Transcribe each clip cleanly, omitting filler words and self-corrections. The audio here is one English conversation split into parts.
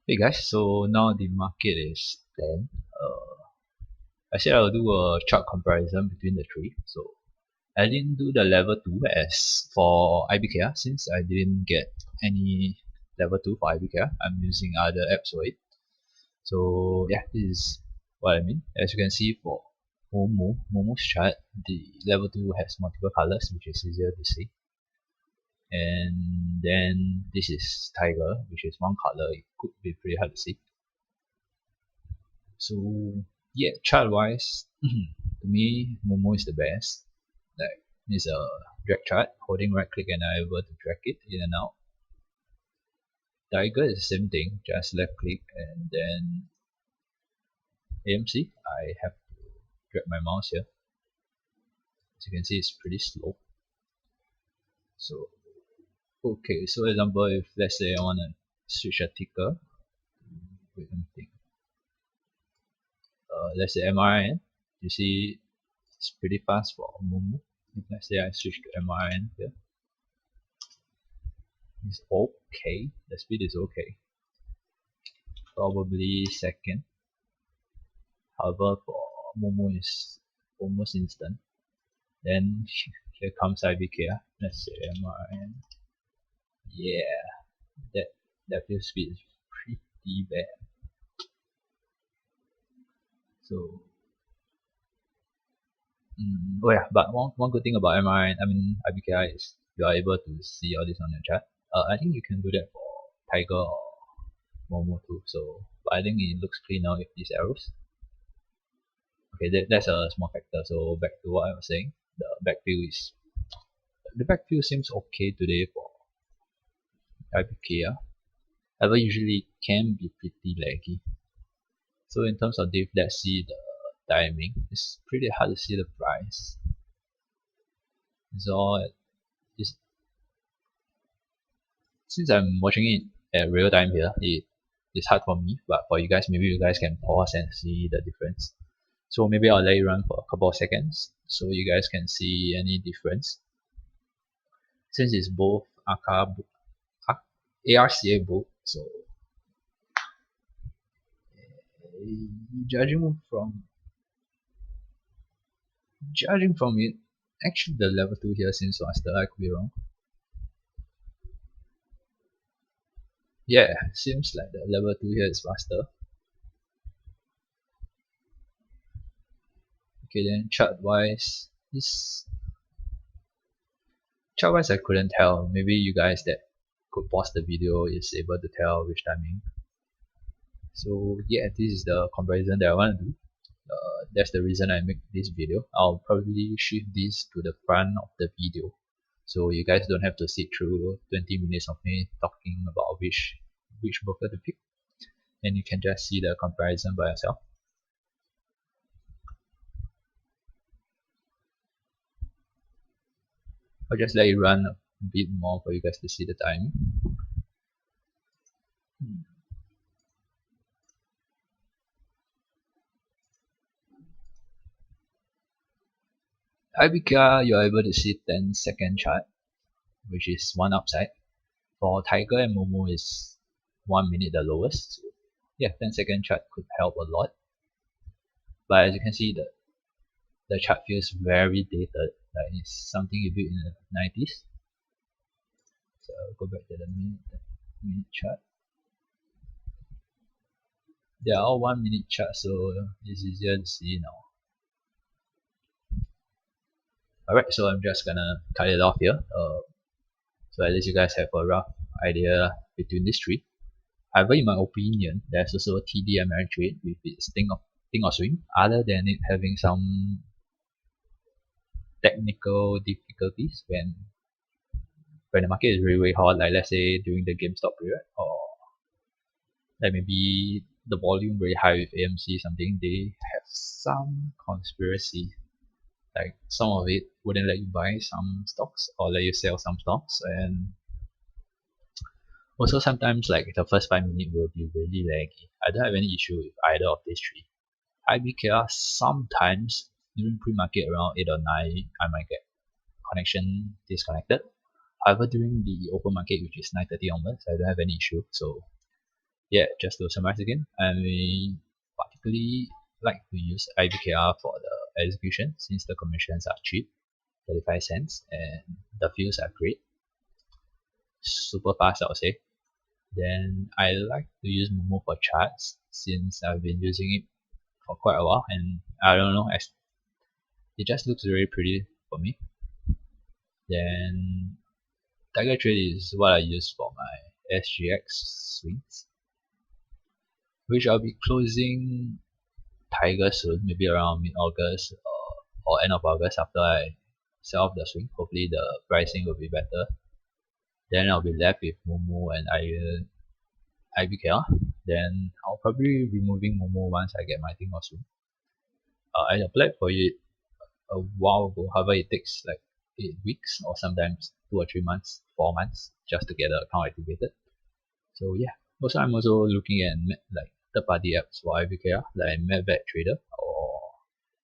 Hey guys, so now the market is 10. I said I'll do a chart comparison between the three. So I didn't do the level 2 as for IBKR since I didn't get any level 2 for IBKR. I'm using other apps for it. So yeah, this is what I mean. As you can see for Moomoo's chart, the level 2 has multiple colors, which is easier to see. And then this is Tiger, which is one color. It could be pretty hard to see. So yeah, chart wise, to me, Moomoo is the best. Like it's a drag chart, holding right click and I'm able to drag it in and out. Tiger is the same thing, just left click and then AMC. I have to drag my mouse here. As you can see, it's pretty slow. So okay, so example, if let's say I want to switch a ticker, wait, let me think. Let's say MRN. You see, it's pretty fast for Moomoo. Let's say I switch to MRN here. It's okay. The speed is okay. Probably second. However, for Moomoo is almost instant. Then here comes IBKR. Let's say MRN. Yeah, that field speed is pretty bad. So oh yeah, but one good thing about MRN, I mean IBKR, is you are able to see all this on your chart. I think you can do that for Tiger or Moomoo too. So, but I think it looks cleaner with these arrows. Okay, that's a small factor. So back to what I was saying, the backfield seems okay today for IBKR. However, usually it can be pretty laggy. So in terms of diff, let's see the timing. It's pretty hard to see the price. It's all it's, since I'm watching it at real time here, it's hard for me. But for you guys, maybe you guys can pause and see the difference. So maybe I'll let it run for a couple of seconds so you guys can see any difference. Since it's both ARCA ARCA book, so judging from it, actually the level 2 here seems faster. I could be wrong. Yeah, seems like the level 2 here is faster. Okay, then chart wise, I couldn't tell. Maybe you guys that could pause the video is able to tell which timing. So yeah, this is the comparison that I want to do. That's the reason I make this video. I'll probably shift this to the front of the video, so you guys don't have to sit through 20 minutes of me talking about which broker to pick, and you can just see the comparison by yourself. I'll just let it run a bit more for you guys to see the timing. IBKR, you're able to see 10-second chart, which is one upside. For Tiger and Moomoo is 1 minute the lowest. So yeah, 10-second chart could help a lot. But as you can see, the chart feels very dated, like it's something you built in the 90s. So I'll go back to the minute chart. They are all 1 minute charts, so it's easier to see now. Alright, so I'm just gonna cut it off here. So at least you guys have a rough idea between these three. However, in my opinion, there's also TDAmeritrade with its thing or swing, other than it having some technical difficulties when the market is really hot, like let's say during the GameStop period, or like maybe the volume very high with AMC something, they have some conspiracy. Like some of it wouldn't let you buy some stocks or let you sell some stocks, and also sometimes like the first 5 minutes will be really laggy. I don't have any issue with either of these three. IBKR sometimes during pre-market around 8 or 9 I might get connection disconnected. However, during the open market, which is 9:30 onwards, I don't have any issue. So yeah, just to summarize again, I particularly like to use IBKR for the execution since the commissions are cheap, 35 cents, and the views are great, super fast I would say. Then I like to use Moomoo for charts since I've been using it for quite a while, and I don't know, it just looks very pretty for me. Then TigerTrade is what I use for my SGX swings, which I'll be closing Tiger soon, maybe around mid-August or end of August after I sell off the swing. Hopefully the pricing will be better. Then I'll be left with Moomoo and IBKR. Then I'll probably be removing Moomoo once I get my thing off soon. I applied for it a while ago, however it takes like 8 weeks or sometimes 2 or 3 months, 4 months just to get the account activated. So yeah, also I'm also looking at like third-party apps for IBKR like MadBetTrader or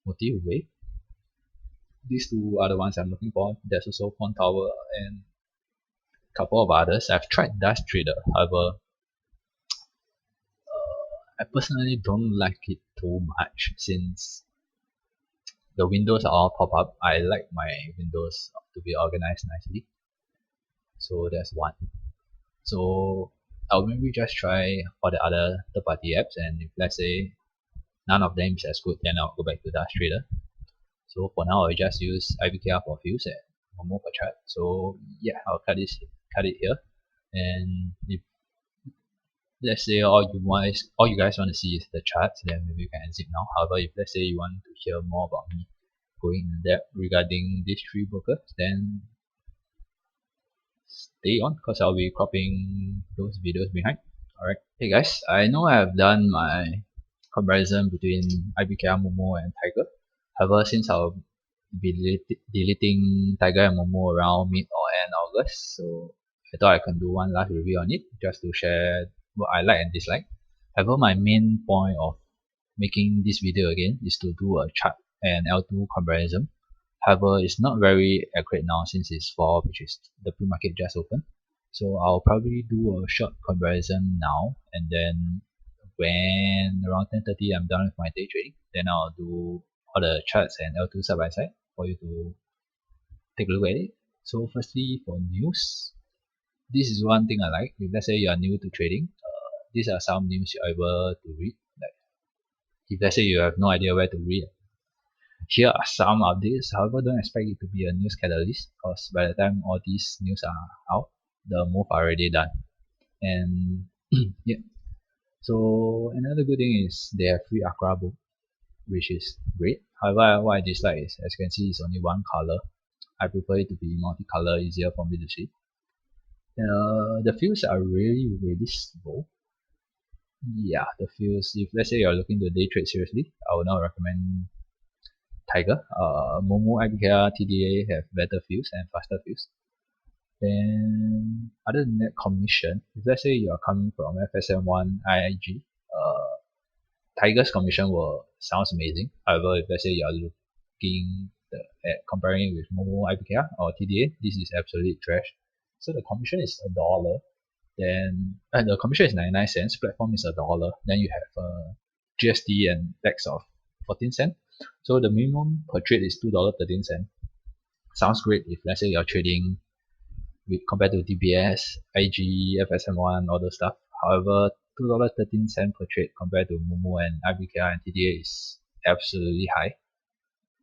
Motive. These two are the ones I'm looking for. There's also Phone Tower and a couple of others. I've tried Dash Trader, however, I personally don't like it too much since the windows are all pop up. I like my windows to be organized nicely. So that's one. So I'll maybe just try all the other third-party apps, and if let's say none of them is as good, then I'll go back to Dash Trader. So for now, I'll just use IBKR for views and Moomoo for chart. So yeah, I'll cut it here. And if let's say all you guys want to see is the charts, then maybe you can exit now. However, if let's say you want to hear more about me going in depth regarding these 3 brokers, then stay on because I'll be cropping those videos behind. Alright. Hey guys, I know I have done my comparison between IBKR, Moomoo and Tiger. However, since I'll be deleting Tiger and Moomoo around mid or end August, so I thought I can do one last review on it just to share what I like and dislike. However, my main point of making this video again is to do a chart and L2 comparison. However, it's not very accurate now since it's fall, which is the pre-market just opened. So I'll probably do a short comparison now, and then when around 10:30 I'm done with my day trading, then I'll do all the charts and L2 side by side for you to take a look at it. So firstly, for news, this is one thing I like. If let's say you are new to trading, these are some news you're able to read. Like if let's say you have no idea where to read, here are some updates. However, don't expect it to be a news catalyst because by the time all these news are out, the move are already done. And yeah. So another good thing is they have free Accra book, which is great. However, what I dislike is, as you can see, it's only one color. I prefer it to be multicolor, easier for me to see. The fields are really slow. Yeah, the fields, if let's say you're looking to day trade seriously, I would not recommend Tiger. Moomoo, IBKR, TDA have better fields and faster fields. Then other than that, Commission, if let's say you are coming from FSM1 IIG, Tiger's commission sounds amazing. However, if let's say you are looking at comparing it with Moomoo, IBKR or TDA, this is absolute trash. So the commission is $1. Then the commission is 99 cents. Platform is $1. Then you have GST and tax of 14 cents. So the minimum per trade is $2.13. Sounds great if let's say you're trading with compared to DBS, IG, FSM1, all those stuff. However, $2.13 per trade compared to Moomoo and IBKR and TDA is absolutely high,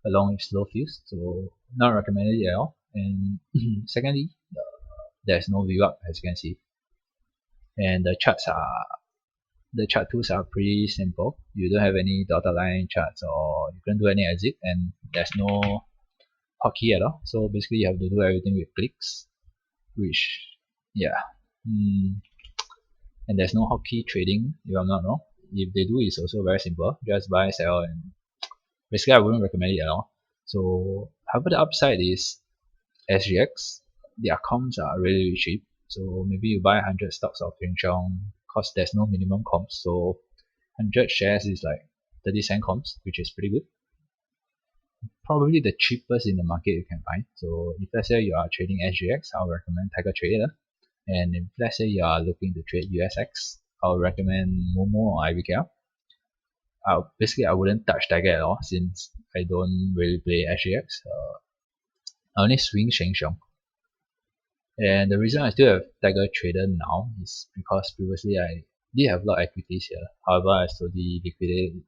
along with slow fields. So not recommended at all. And secondly, there's no VWAP as you can see. And the chart tools are pretty simple. You don't have any dotted line charts or you can't do any exit, and there's no hotkey at all. So basically you have to do everything with clicks, which yeah. And there's no hotkey trading if I'm not wrong. If they do, it's also very simple. Just buy, sell, and basically I wouldn't recommend it at all. So however, the upside is SGX. Their comps are really cheap. So maybe you buy 100 stocks of Chong because there's no minimum comps. So 100 shares is like 30 cent comps, which is pretty good. Probably the cheapest in the market you can find. So if let's say you are trading SGX, I'll recommend Tiger Trader. And if let's say you are looking to trade USX, I'll recommend Moomoo or IBKR. Basically, I wouldn't touch Tiger at all since I don't really play SGX. I only swing Sheng Xiong. And the reason I still have Tiger traded now is because previously I did have a lot of equities here. However, I slowly liquidated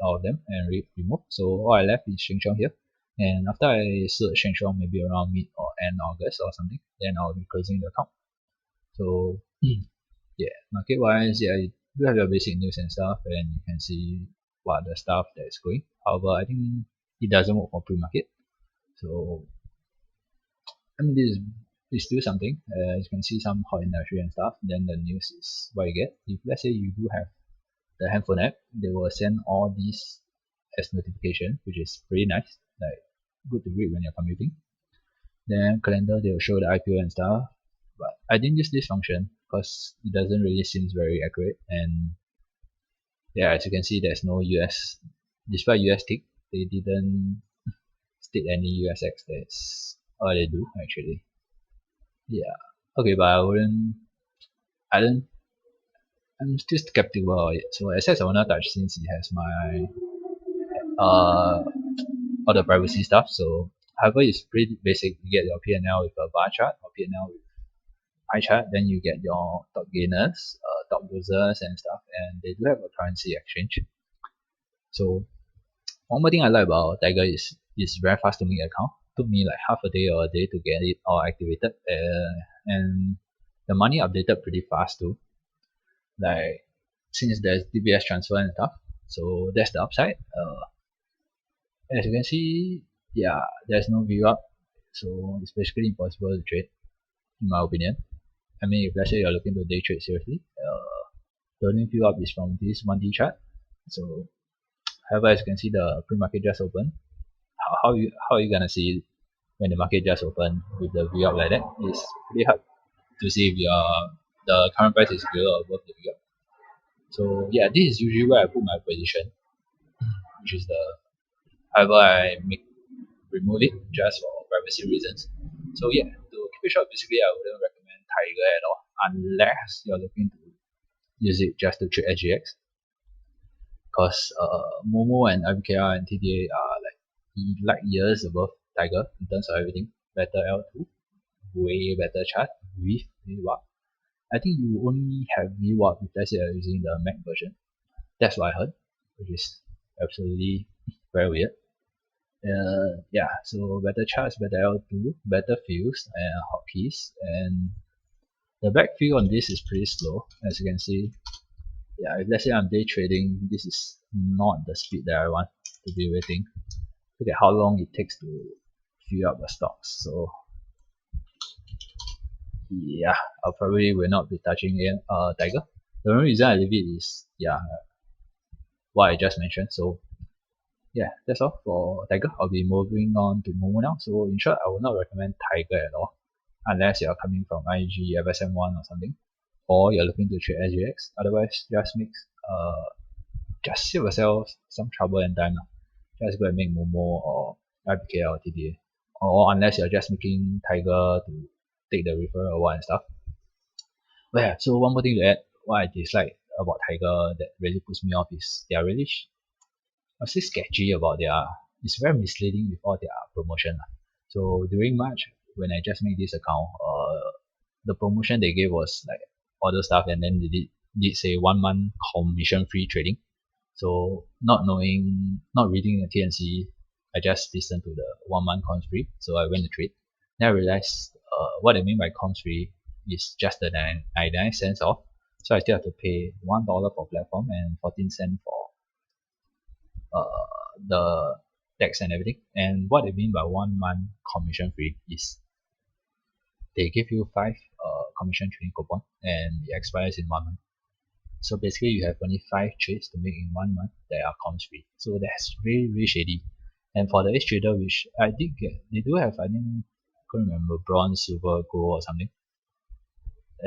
all of them and removed. So all I left is Sheng Xiong here. And after I sold Sheng Xiong maybe around mid or end August or something, then I'll be closing the account. So yeah, market wise, yeah, you do have your basic news and stuff, and you can see what the stuff that is going. However, I think it doesn't work for pre-market. So I mean, this is still something. You can see some hot industry and stuff. Then the news is what you get. If let's say you do have the handphone app, they will send all these as notification, which is pretty nice. Like good to read when you're commuting. Then calendar, they will show the IPO and stuff. But I didn't use this function because it doesn't really seem very accurate. And yeah, as you can see, there's no US. Despite US tick, they didn't state any USX. That's all they do actually. Yeah. Okay, but I'm still skeptical about it. So SS I wanna touch since it has my all the privacy stuff. So however, it's pretty basic. You get your P&L with a bar chart or P&L with pie chart. Then you get your top gainers, top losers and stuff. And they do have a currency exchange. So one more thing I like about Tiger is it's very fast to make an account. Took me like half a day or a day to get it all activated. And the money updated pretty fast too. Like since there's DBS transfer and stuff. So that's the upside. As you can see, yeah, there's no view up, so it's basically impossible to trade, in my opinion. I mean, if let's say you're looking to day trade seriously, the only view up is from this 1D chart. So, however, as you can see, the pre-market just opened. How are you gonna see it when the market just opened with the view up like that? It's pretty hard to see if the current price is below or above the view up. So yeah, this is usually where I put my position, which is the however I remove it just for privacy reasons. So yeah, to keep it short, basically I wouldn't recommend Tiger at all unless you're looking to use it just to trade SGX. Because Moomoo and IBKR and TDA are like years above Tiger in terms of everything. Better L2, way better chart with VWAP. I think you only have VWAP if let's say you're using the Mac version. That's what I heard, which is absolutely very weird. Yeah, so better charts, better L2, better fields and hotkeys, and the backfill on this is pretty slow, as you can see. Yeah, if let's say I'm day trading, this is not the speed that I want to be waiting. Look at how long it takes to fill up the stocks. So yeah, I probably will not be touching Tiger. The only reason I leave it is what I just mentioned. So yeah, that's all for Tiger. I'll be moving on to Moomoo now. So in short, I would not recommend Tiger at all unless you're coming from IG, FSM1 or something, or you're looking to trade SGX. Otherwise, just save yourself some trouble and time. Just go and make Moomoo or IBKR or TDA, or unless you're just making Tiger to take the referral or what and stuff. But yeah, so one more thing to add, what I dislike about Tiger that really puts me off is they're really I say sketchy about it's very misleading with all their promotion. So during March, when I just made this account, the promotion they gave was like other stuff, and then they did say 1 month commission free trading. So not reading the TNC, I just listened to the 1 month comms free. So I went to trade. Then I realized what I mean by comms free is just the 99 cents off. So I still have to pay $1 for platform and 14 cents for the tax and everything. And what they mean by 1 month commission free is they give you 5 commission trading coupon and it expires in 1 month. So basically you have only 5 trades to make in 1 month that are comms free. So that's really, really shady. And for the edge trader, which I did get, they do have, I think, I can't remember, bronze, silver, gold or something.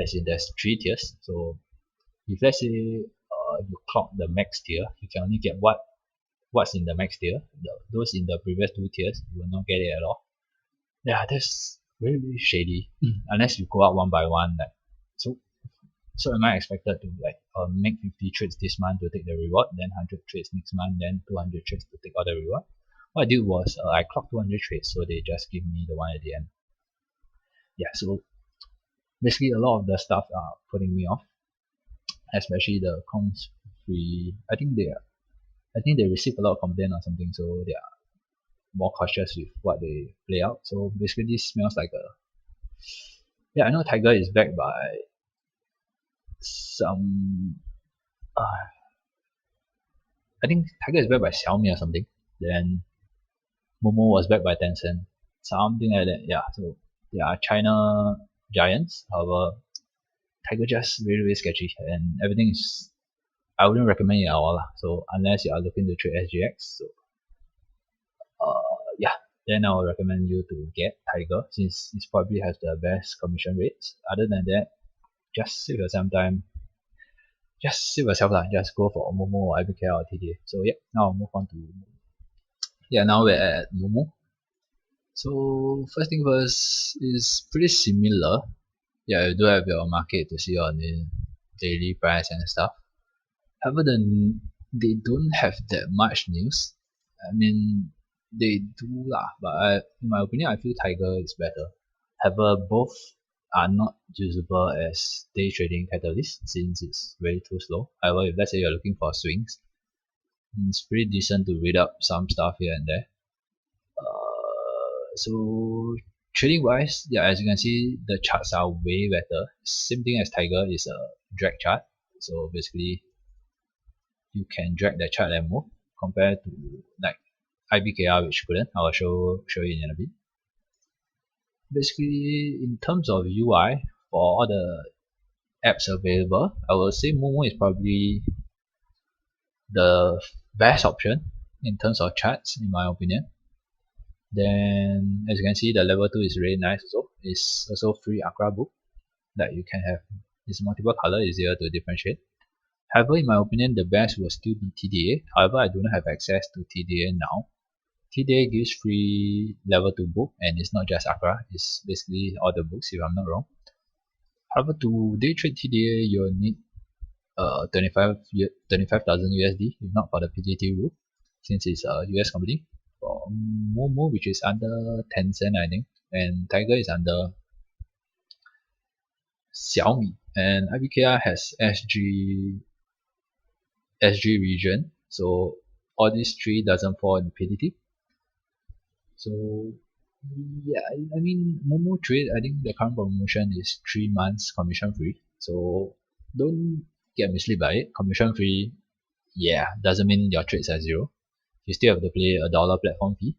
As in there's 3 tiers. So if let's say you clock the max tier, you can only get what's in the max tier. Those in the previous 2 tiers, you will not get it at all. Yeah, that's really, really shady. Unless you go out one by one. So So am I expected to like make 50 trades this month to take the reward, then 100 trades next month, then 200 trades to take all the reward? What I did was I clocked 200 trades, so they just give me the one at the end. Yeah, so basically a lot of the stuff are putting me off, especially the comms free. I think they receive a lot of complaint or something, so they are more cautious with what they play out. So basically this smells like a, yeah, I know Tiger is backed by some I think Tiger is backed by Xiaomi or something. Then Moomoo was backed by Tencent, something like that. Yeah, so they are China giants. However, Tiger just really really sketchy, and everything is. I wouldn't recommend it at all. So unless you are looking to trade SGX, so yeah, then I would recommend you to get Tiger since it probably has the best commission rates. Other than that, just save yourself time. Just save yourself lah. Just go for Moomoo or IBKR or TDA. So yeah, now I'll move on to now we're at Moomoo. So first thing first is pretty similar. Yeah, you do have your market to see on the daily price and stuff. However, then they don't have that much news. I mean, they do lah, but in my opinion, I feel Tiger is better. However, both are not usable as day trading catalysts since it's very too slow. However, if let's say you're looking for swings, it's pretty decent to read up some stuff here and there. So trading wise, yeah, as you can see, the charts are way better. Same thing as Tiger is a drag chart. So basically, you can drag the chart and move compared to like IBKR, which couldn't. I will show you in a bit. Basically, in terms of UI for all the apps available, I will say Moomoo is probably the best option in terms of charts, in my opinion. Then, as you can see, the level 2 is really nice also. It's also free Accra book that you can have. It's multiple color, easier to differentiate. However, in my opinion, the best will still be TDA. However, I do not have access to TDA now. TDA gives free level 2 book, and it's not just Accra, it's basically all the books if I'm not wrong. However, to day trade TDA, you'll need 25,000 USD, if not for the PGT rule, since it's a US company. For Moomoo, which is under Tencent, I think, and Tiger is under Xiaomi, and IBKR has SG region, so all these three doesn't fall in PDT. So yeah, I mean Moomoo trade, I think the current promotion is 3 months commission free. So don't get misled by it. Commission free, yeah, doesn't mean your trades are zero. You still have to pay $1 platform fee,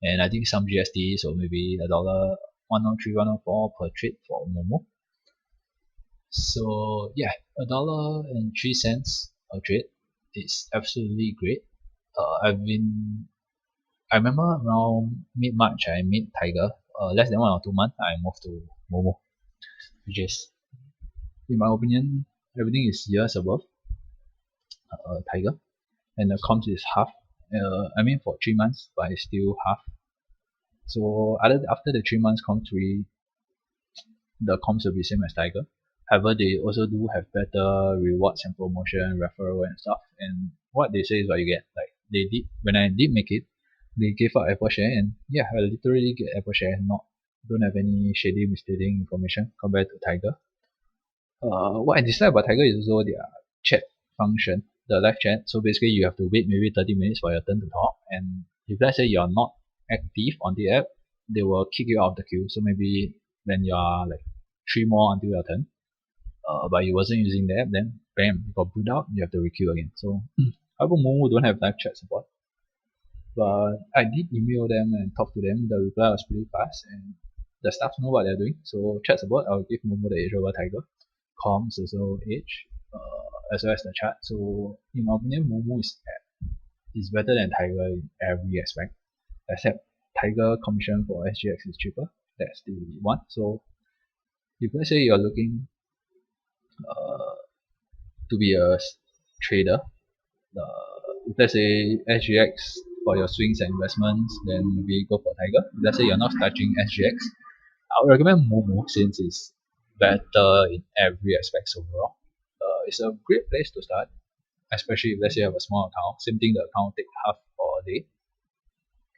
and I think some GST, so maybe $1, 103, 104 per trade for Moomoo. So yeah, $1.03 per trade is absolutely great. I remember around mid-March I made Tiger. Less than 1 or 2 months I moved to Moomoo, which is, in my opinion, everything is years above Tiger, and the comms is half. I mean for 3 months, but it's still half. So after the 3 months comms free, the comms will be same as Tiger. However, they also do have better rewards and promotion, referral and stuff. And what they say is what you get. Like they did when I did make it, they gave out Apple share, and yeah, I literally get Apple share. Don't have any shady, misleading information compared to Tiger. What I dislike about Tiger is also their chat function, the live chat. So basically, you have to wait maybe 30 minutes for your turn to talk, and if let's say you're not active on the app, they will kick you out of the queue. So maybe when you are like 3 more until your turn, but you wasn't using the app, then bam, you got booted out, you have to requeue again. So however, Moomoo don't have live chat support, but I did email them and talk to them. The reply was pretty fast, and the staff know what they're doing. So chat support, I'll give Moomoo the edge over Tiger. Comms also edge, as well as the chat. So in my opinion, Moomoo is better than Tiger in every aspect, except Tiger commission for SGX is cheaper. That's the one. So if let's say you're looking to be a trader, if let's say SGX for your swings and investments, then maybe go for Tiger. If let's say you're not touching SGX, I would recommend Moomoo since it's better in every aspect overall. It's a great place to start, especially if let's say you have a small account. Same thing, the account take half or a day.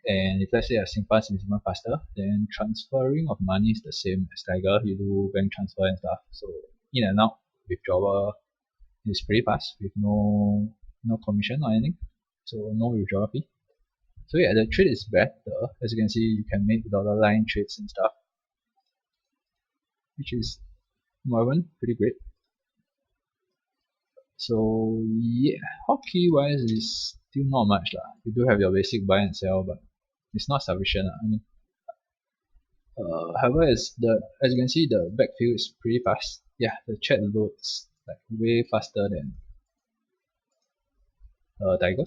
And if let's say a simple is even faster, then transferring of money is the same as Tiger. You do bank transfer and stuff. So in and out withdrawal is pretty fast with no commission or anything. So no withdrawal fee. So yeah, the trade is better. As you can see, you can make dollar line trades and stuff, which is pretty great. So yeah, hotkey wise is still not much lah. You do have your basic buy and sell, but it's not sufficient. I mean, however, as you can see, the backfill is pretty fast. Yeah, the chat loads like way faster than Tiger.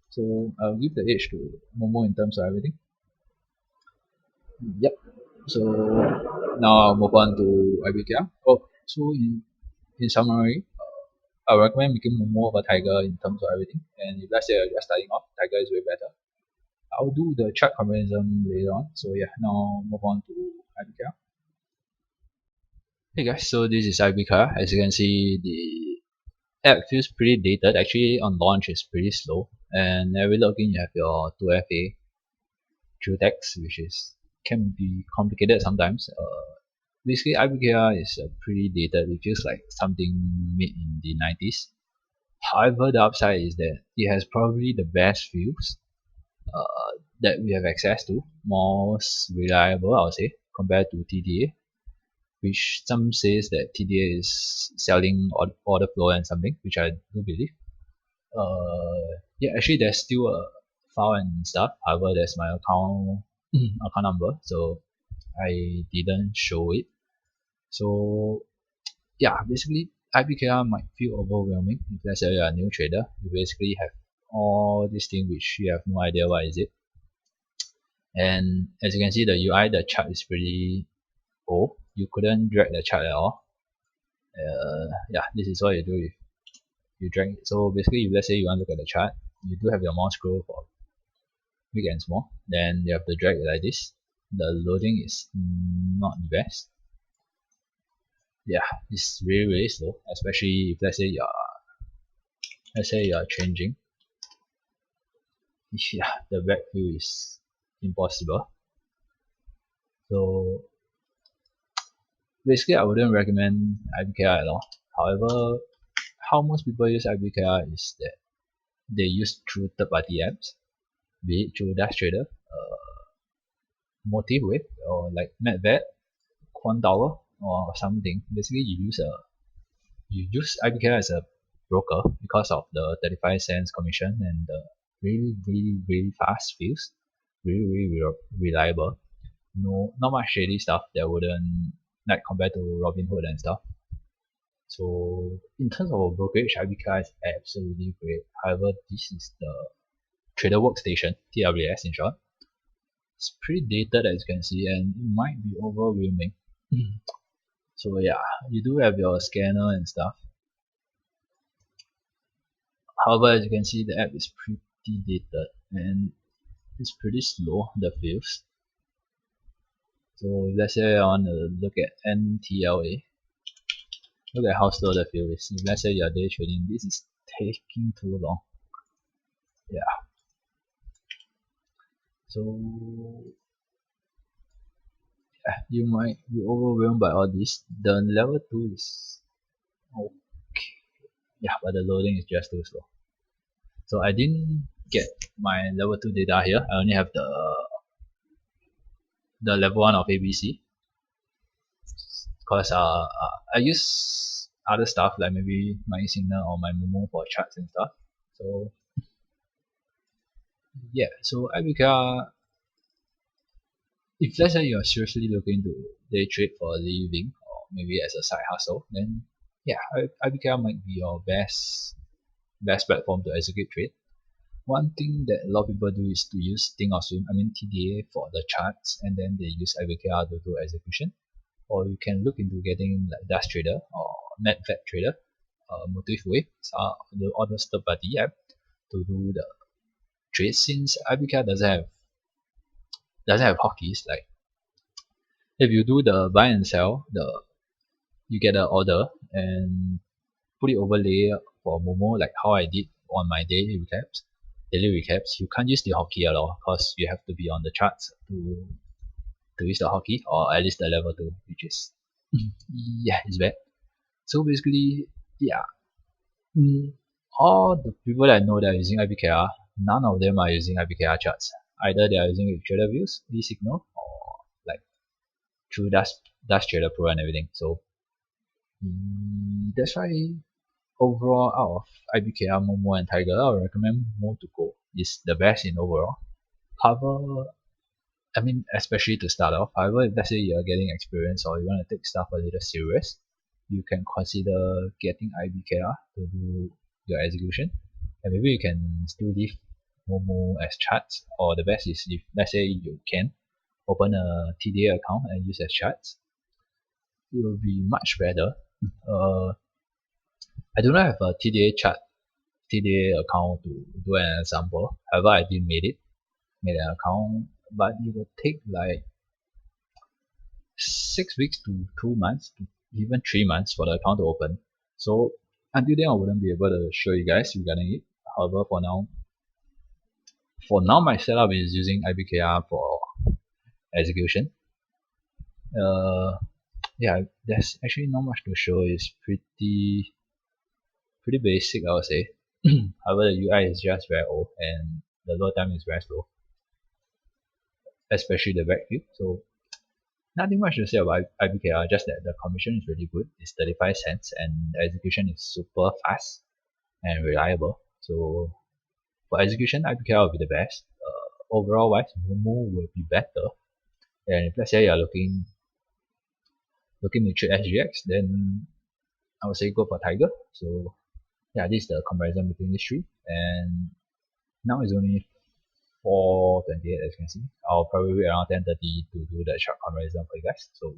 So I'll give the edge to Moomoo in terms of everything. Yep. So now I'll move on to IBKR. Oh, so in summary, I recommend making Moomoo over Tiger in terms of everything. And if let's say you're just starting off, Tiger is way better. I'll do the chart comparison later on. So yeah, now move on to IBKR. Hey guys, so this is IBKR. As you can see, the app feels pretty dated. Actually, on launch, it's pretty slow. And every login, you have your 2FA true text, which can be complicated sometimes. Basically, IBKR is pretty dated. It feels like something made in the 90s. However, the upside is that it has probably the best views that we have access to, most reliable, I would say, compared to TDA, which some says that TDA is selling order flow and something, which I do believe. Yeah, actually there's still a file and stuff. However, there's my account number, so I didn't show it. So yeah, basically IBKR might feel overwhelming if let's say you're a new trader. You basically have all these things which you have no idea what is it. And as you can see, the UI, the chart is pretty old. You couldn't drag the chart at all. Yeah, this is what you do if you drag it. So basically, if let's say you want to look at the chart, you do have your mouse scroll for big and small. Then you have to drag it like this. The loading is not the best. Yeah, it's really slow, especially if let's say you're changing. Yeah, the backfill is impossible. So basically, I wouldn't recommend IBKR at all. However, how most people use IBKR is that they use through third-party apps, be it through Dash Trader, Motivate, or like MedVet, Quant Tower, or something. Basically, you use IBKR as a broker because of the 35 cents commission and the really fast feels, really reliable. No, not much shady stuff that wouldn't like compared to Robinhood and stuff. So in terms of brokerage, IBKR is absolutely great. However, this is the trader workstation, TWS in short. It's pretty dated as you can see, and it might be overwhelming. So yeah, you do have your scanner and stuff. However, as you can see, the app is pretty dated and it's pretty slow, the feels. So let's say I want to look at NTLA. Look at how slow the feel is. If let's say you're day trading, this is taking too long. Yeah. So yeah, you might be overwhelmed by all this. The level 2 is okay. Yeah, but the loading is just too slow. So I didn't get my level 2 data here. I only have the level 1 of ABC. Because I use other stuff like maybe my signal or my Moomoo for charts and stuff. So yeah, so IBKR, if let's say you're seriously looking to day trade for a living or maybe as a side hustle, then yeah, IBKR might be your best platform to execute trade. One thing that a lot of people do is to use TDA for the charts, and then they use IBKR to do execution. Or you can look into getting like Dash Trader or MedVet Trader, Motivate, all those third-party app to do the trade. Since IBKR doesn't have hotkeys, like if you do the buy and sell, you get an order and put it overlay for Moomoo like how I did on my daily recaps. You can't use the hotkey at all because you have to be on the charts to use the hotkey, or at least the level 2, which is yeah, it's bad. So basically, yeah, all the people that I know that are using IBKR, none of them are using IBKR charts. Either they are using it with trader views, signal, or like through Dash Trader Pro and everything. So that's why overall out of IBKR, Moomoo, and Tiger, I would recommend Moomoo to go. It's the best in overall. However, I mean, especially to start off. However, if let's say you're getting experience or you want to take stuff a little serious, you can consider getting IBKR to do your execution. And maybe you can still leave Moomoo as charts, or the best is if let's say you can open a TDA account and use as charts. It will be much better. I do not have a TDA account to do an example. However, I did made an account, but it will take like 6 weeks to 2 months, to even 3 months for the account to open. So until then, I wouldn't be able to show you guys regarding it. However, for now my setup is using IBKR for execution. Yeah, there's actually not much to show. It's pretty basic, I would say. However, the UI is just very old and the load time is very slow, especially the back view. So nothing much to say about IBKR, just that the commission is really good. It's 35 cents and the execution is super fast and reliable. So for execution, IBKR will be the best. Overall wise, Moomoo will be better. And if let's say you're looking to trade SGX, then I would say go for Tiger. So yeah, this is the comparison between these three. And now it's only 4:28 as you can see. I'll probably wait around 10:30 to do the short comparison for you guys. So